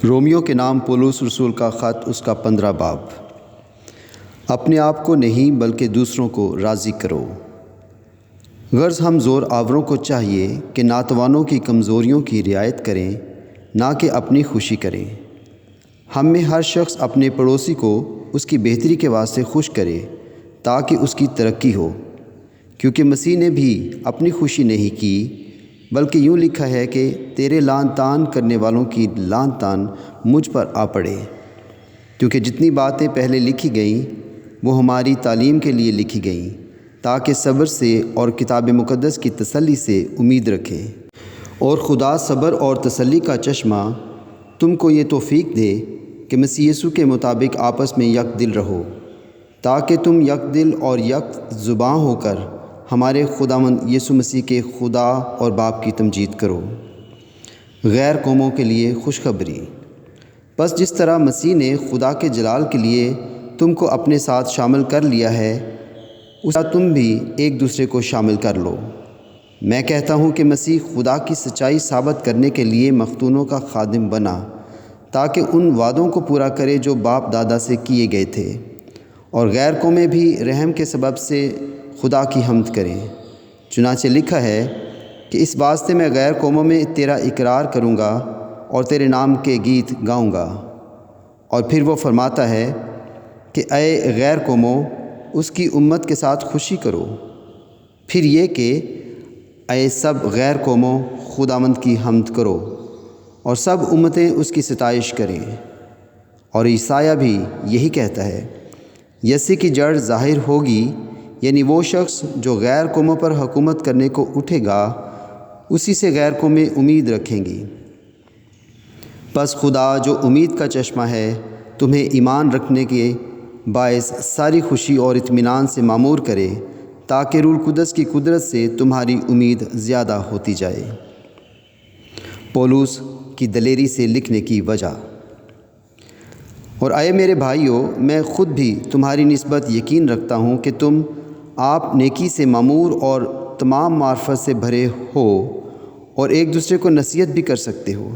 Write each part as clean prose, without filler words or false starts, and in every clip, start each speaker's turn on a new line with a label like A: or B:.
A: Romeo کے نام police رسول کا خط، اس کا 15 باب۔ اپنے آپ کو نہیں بلکہ دوسروں کو راضی کرو۔ غرض ہم زور آوروں کو چاہیے کہ ناتوانوں کی کمزوریوں کی رعایت کریں، نہ کہ اپنی خوشی کریں۔ ہم میں ہر شخص اپنے پڑوسی کو اس کی بہتری کے واسطے خوش کرے تاکہ اس کی ترقی ہو، کیونکہ مسیح نے بھی اپنی خوشی نہیں کی، بلکہ یوں لکھا ہے کہ تیرے لعن طعن کرنے والوں کی لعن طعن مجھ پر آ پڑے۔ کیونکہ جتنی باتیں پہلے لکھی گئیں وہ ہماری تعلیم کے لیے لکھی گئیں، تاکہ صبر سے اور کتاب مقدس کی تسلی سے امید رکھیں۔ اور خدا صبر اور تسلی کا چشمہ تم کو یہ توفیق دے کہ مسیح یسوع کے مطابق آپس میں یک دل رہو، تاکہ تم یک دل اور یک زباں ہو کر ہمارے خداوند یسوع مسیح کے خدا اور باپ کی تمجید کرو۔ غیر قوموں کے لیے خوشخبری۔ بس جس طرح مسیح نے خدا کے جلال کے لیے تم کو اپنے ساتھ شامل کر لیا ہے، اس طرح تم بھی ایک دوسرے کو شامل کر لو۔ میں کہتا ہوں کہ مسیح خدا کی سچائی ثابت کرنے کے لیے مختونوں کا خادم بنا، تاکہ ان وعدوں کو پورا کرے جو باپ دادا سے کیے گئے تھے، اور غیر قومیں بھی رحم کے سبب سے خدا کی حمد کریں۔ چنانچہ لکھا ہے کہ اس واسطے میں غیر قوموں میں تیرا اقرار کروں گا اور تیرے نام کے گیت گاؤں گا۔ اور پھر وہ فرماتا ہے کہ اے غیر قوموں، اس کی امت کے ساتھ خوشی کرو۔ پھر یہ کہ اے سب غیر قوموں، خداوند کی حمد کرو، اور سب امتیں اس کی ستائش کریں۔ اور عیسائیہ بھی یہی کہتا ہے، یسی کی جڑ ظاہر ہوگی، یعنی وہ شخص جو غیر قوموں پر حکومت کرنے کو اٹھے گا، اسی سے غیر قومیں امید رکھیں گی۔ پس خدا جو امید کا چشمہ ہے، تمہیں ایمان رکھنے کے باعث ساری خوشی اور اطمینان سے معمور کرے، تاکہ روح القدس کی قدرت سے تمہاری امید زیادہ ہوتی جائے۔ پولس کی دلیری سے لکھنے کی وجہ۔ اور اے میرے بھائیو، میں خود بھی تمہاری نسبت یقین رکھتا ہوں کہ تم آپ نیکی سے معمور اور تمام معرفت سے بھرے ہو، اور ایک دوسرے کو نصیحت بھی کر سکتے ہو۔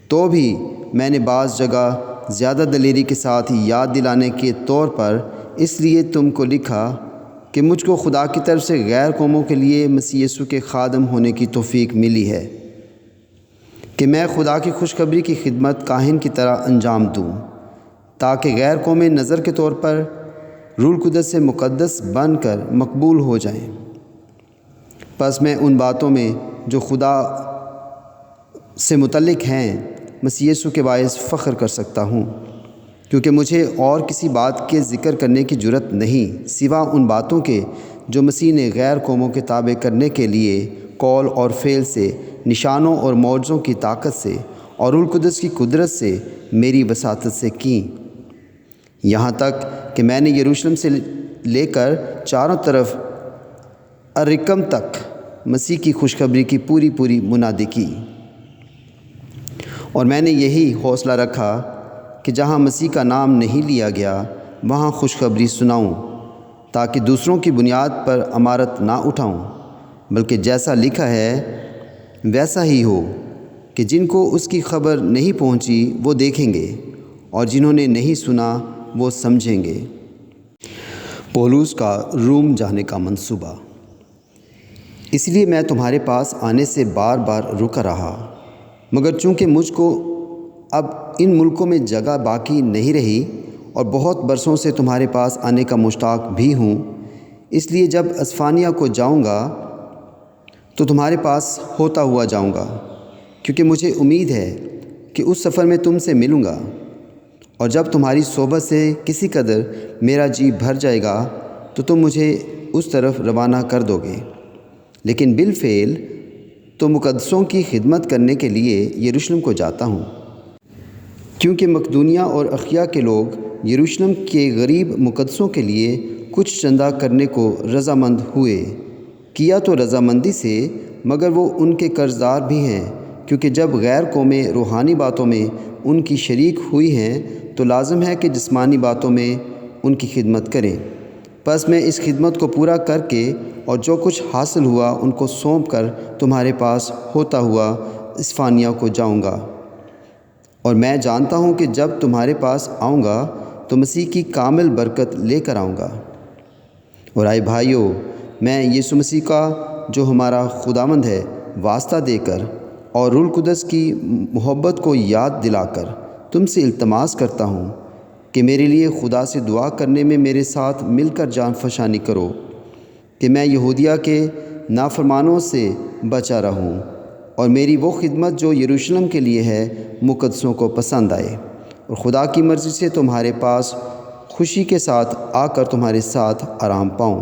A: تو بھی میں نے بعض جگہ زیادہ دلیری کے ساتھ یاد دلانے کے طور پر اس لیے تم کو لکھا کہ مجھ کو خدا کی طرف سے غیر قوموں کے لیے مسیح یسوع کے خادم ہونے کی توفیق ملی ہے، کہ میں خدا کی خوشخبری کی خدمت کاہن کی طرح انجام دوں، تاکہ غیر قومیں نظر کے طور پر روح القدس سے مقدس بن کر مقبول ہو جائیں۔ پس میں ان باتوں میں جو خدا سے متعلق ہیں مسیح یسوع کے باعث فخر کر سکتا ہوں، کیونکہ مجھے اور کسی بات کے ذکر کرنے کی جرأت نہیں سوا ان باتوں کے جو مسیح نے غیر قوموں کے تابع کرنے کے لیے قول اور فعل سے، نشانوں اور معجزوں کی طاقت سے اور روح القدس کی قدرت سے میری وساطت سے کیں، یہاں تک کہ میں نے یروشلم سے لے کر چاروں طرف ارکم تک مسیح کی خوشخبری کی پوری منادی کی۔ اور میں نے یہی حوصلہ رکھا کہ جہاں مسیح کا نام نہیں لیا گیا وہاں خوشخبری سناؤں، تاکہ دوسروں کی بنیاد پر عمارت نہ اٹھاؤں، بلکہ جیسا لکھا ہے ویسا ہی ہو کہ جن کو اس کی خبر نہیں پہنچی وہ دیکھیں گے، اور جنہوں نے نہیں سنا وہ سمجھیں گے۔ پولس کا روم جانے کا منصوبہ۔ اس لیے میں تمہارے پاس آنے سے بار بار رکا رہا، مگر چونکہ مجھ کو اب ان ملکوں میں جگہ باقی نہیں رہی اور بہت برسوں سے تمہارے پاس آنے کا مشتاق بھی ہوں، اس لیے جب اسفانیہ کو جاؤں گا تو تمہارے پاس ہوتا ہوا جاؤں گا، کیونکہ مجھے امید ہے کہ اس سفر میں تم سے ملوں گا، اور جب تمہاری صحبت سے کسی قدر میرا جی بھر جائے گا تو تم مجھے اس طرف روانہ کر دو گے۔ لیکن بالفعل تو مقدسوں کی خدمت کرنے کے لیے یروشلم کو جاتا ہوں، کیونکہ مقدونیہ اور اخیا کے لوگ یروشلم کے غریب مقدسوں کے لیے کچھ چندہ کرنے کو رضامند ہوئے، کیا تو رضامندی سے، مگر وہ ان کے قرض دار بھی ہیں، کیونکہ جب غیر قومیں روحانی باتوں میں ان کی شریک ہوئی ہیں تو لازم ہے کہ جسمانی باتوں میں ان کی خدمت کریں۔ بس میں اس خدمت کو پورا کر کے اور جو کچھ حاصل ہوا ان کو سونپ کر تمہارے پاس ہوتا ہوا اسفانیہ کو جاؤں گا، اور میں جانتا ہوں کہ جب تمہارے پاس آؤں گا تو مسیح کی کامل برکت لے کر آؤں گا۔ اور آئے بھائیو، میں یسوع مسیح کا جو ہمارا خداوند ہے واسطہ دے کر اور روح القدس کی محبت کو یاد دلا کر تم سے التماس کرتا ہوں کہ میرے لیے خدا سے دعا کرنے میں میرے ساتھ مل کر جان فشانی کرو، کہ میں یہودیہ کے نافرمانوں سے بچا رہوں اور میری وہ خدمت جو یروشلم کے لیے ہے مقدسوں کو پسند آئے، اور خدا کی مرضی سے تمہارے پاس خوشی کے ساتھ آ کر تمہارے ساتھ آرام پاؤں۔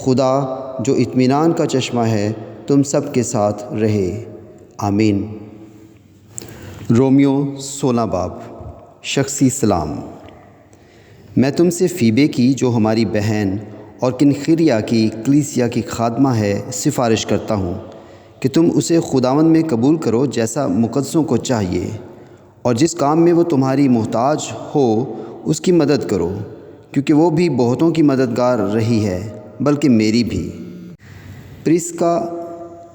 A: خدا جو اطمینان کا چشمہ ہے تم سب کے ساتھ رہے، آمین۔ رومیو 16 باب۔ شخصی سلام۔ میں تم سے فیبے کی جو ہماری بہن اور کنخریا کی کلیسیا کی خادمہ ہے سفارش کرتا ہوں کہ تم اسے خداوند میں قبول کرو جیسا مقدسوں کو چاہیے، اور جس کام میں وہ تمہاری محتاج ہو اس کی مدد کرو، کیونکہ وہ بھی بہتوں کی مددگار رہی ہے، بلکہ میری بھی۔ پرسکا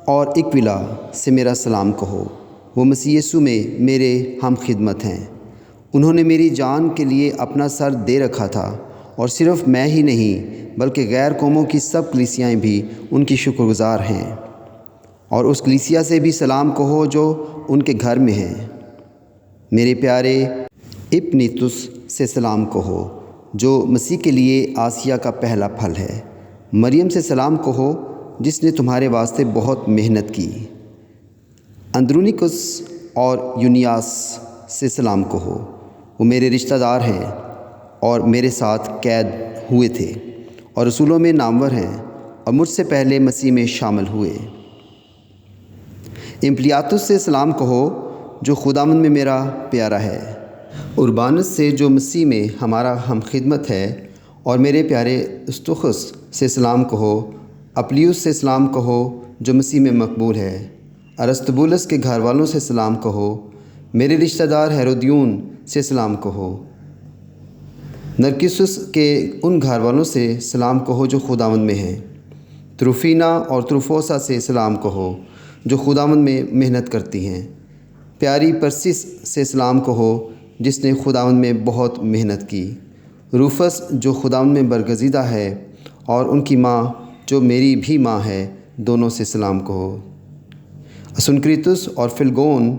A: اور اکولا سے میرا سلام کہو، وہ مسیح یسوع میں میرے ہم خدمت ہیں۔ انہوں نے میری جان کے لیے اپنا سر دے رکھا تھا، اور صرف میں ہی نہیں بلکہ غیر قوموں کی سب کلیسیاں بھی ان کی شکر گزار ہیں۔ اور اس کلیسیا سے بھی سلام کہو جو ان کے گھر میں ہے۔ میرے پیارے اپنیتس سے سلام کہو جو مسیح کے لیے آسیہ کا پہلا پھل ہے۔ مریم سے سلام کہو جس نے تمہارے واسطے بہت محنت کی۔ اندرونیکس اور یونیاس سے سلام کہو، وہ میرے رشتہ دار ہیں اور میرے ساتھ قید ہوئے تھے اور رسولوں میں نامور ہیں اور مجھ سے پہلے مسیح میں شامل ہوئے۔ امپلیاتس سے سلام کہو جو خداوند میں میرا پیارا ہے۔ اربانس سے جو مسیح میں ہمارا ہم خدمت ہے، اور میرے پیارے استخس سے سلام کہو۔ اپلیوس سے سلام کہو جو مسیح میں مقبول ہے۔ ارسطبولس کے گھر والوں سے سلام کہو۔ میرے رشتہ دار ہیرودیون سے سلام کہو۔ نرکسس کے ان گھر والوں سے سلام کہو جو خداوند میں ہیں۔ تروفینا اور تروفوسا سے سلام کہو جو خداوند میں محنت کرتی ہیں۔ پیاری پرسس سے سلام کہو جس نے خداوند میں بہت محنت کی۔ روفس جو خداوند میں برگزیدہ ہے، اور ان کی ماں جو میری بھی ماں ہے، دونوں سے سلام کہو۔ اسنکریتس اور فلگون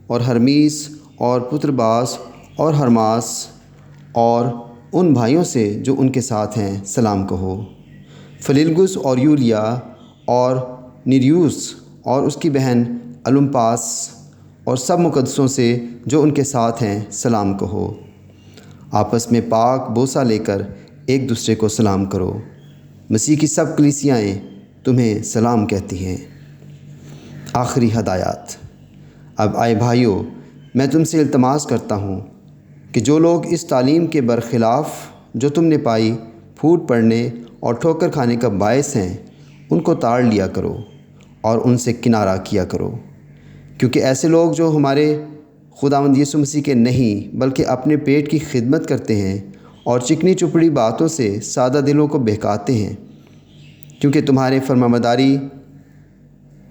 A: اور ہرمیس اور پترباس اور ہرماس اور ان بھائیوں سے جو ان کے ساتھ ہیں سلام کہو۔ فلیلگس اور یولیا اور نیریوس اور اس کی بہن اولمپاس اور سب مقدسوں سے جو ان کے ساتھ ہیں سلام کہو۔ آپس میں پاک بوسہ لے کر ایک دوسرے کو سلام کرو۔ مسیح کی سب کلیسیاں تمہیں سلام کہتی ہیں۔ آخری ہدایات۔ اب آئے بھائیو، میں تم سے التماس کرتا ہوں کہ جو لوگ اس تعلیم کے برخلاف جو تم نے پائی پھوٹ پڑنے اور ٹھوکر کھانے کا باعث ہیں، ان کو تاڑ لیا کرو اور ان سے کنارہ کیا کرو، کیونکہ ایسے لوگ جو ہمارے خداوند یسوع مسیح کے نہیں بلکہ اپنے پیٹ کی خدمت کرتے ہیں اور چکنی چپڑی باتوں سے سادہ دلوں کو بہکاتے ہیں، کیونکہ تمہارے فرمانبرداری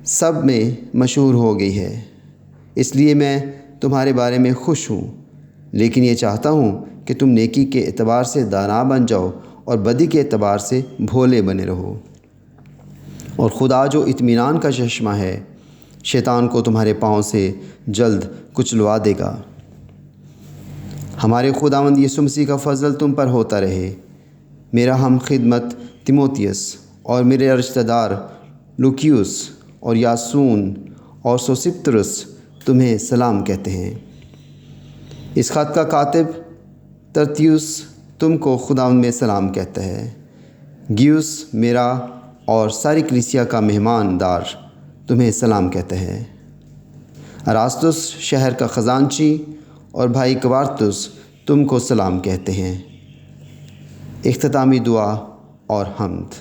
A: سب میں مشہور ہو گئی ہے، اس لیے میں تمہارے بارے میں خوش ہوں، لیکن یہ چاہتا ہوں کہ تم نیکی کے اعتبار سے دانا بن جاؤ اور بدی کے اعتبار سے بھولے بنے رہو۔ اور خدا جو اطمینان کا چشمہ ہے شیطان کو تمہارے پاؤں سے جلد کچلوا دے گا۔ ہمارے خداوند یسوع مسیح کا فضل تم پر ہوتا رہے۔ میرا ہم خدمت تیموتیوس اور میرے رشتہ دار لوکیوس اور یاسون اور سوسپترس تمہیں سلام کہتے ہیں۔ اس خط کا کاتب ترتیوس تم کو خداوند میں سلام کہتا ہے۔ گیوس میرا اور ساری کلیسیا کا مہمان دار تمہیں سلام کہتا ہے۔ اراسطس شہر کا خزانچی اور بھائی کوارتس تم کو سلام کہتے ہیں۔ اختتامی دعا اور حمد۔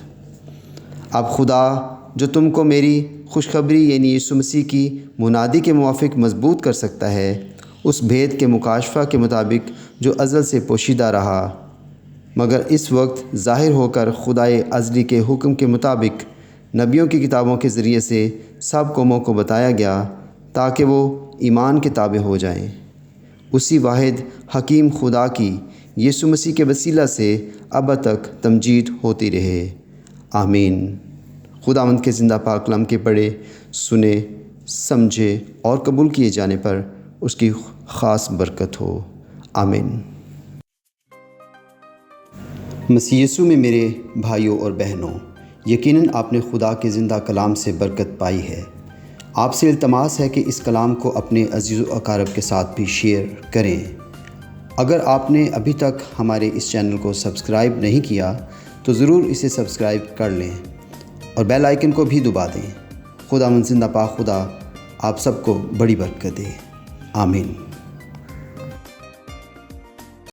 A: اب خدا جو تم کو میری خوشخبری یعنی یسوع مسیح کی منادی کے موافق مضبوط کر سکتا ہے، اس بھید کے مکاشفہ کے مطابق جو ازل سے پوشیدہ رہا مگر اس وقت ظاہر ہو کر خدائے ازلی کے حکم کے مطابق نبیوں کی کتابوں کے ذریعے سے سب قوموں کو بتایا گیا، تاکہ وہ ایمان کے تابع ہو جائیں۔ اسی واحد حکیم خدا کی یسوع مسیح کے وسیلہ سے اب تک تمجید ہوتی رہے، آمین۔ خداوند کے زندہ پاک کلام کے پڑھے، سنے، سمجھے اور قبول کیے جانے پر اس کی خاص برکت ہو، آمین۔ مسیح یسوع میں میرے بھائیوں اور بہنوں، یقیناً آپ نے خدا کے زندہ کلام سے برکت پائی ہے۔ آپ سے التماس ہے کہ اس کلام کو اپنے عزیز و اقارب کے ساتھ بھی شیئر کریں۔ اگر آپ نے ابھی تک ہمارے اس چینل کو سبسکرائب نہیں کیا تو ضرور اسے سبسکرائب کر لیں اور بیل آئیکن کو بھی دبا دیں۔ خداوند زندہ پاک خدا آپ سب کو بڑی برکت دے، آمین۔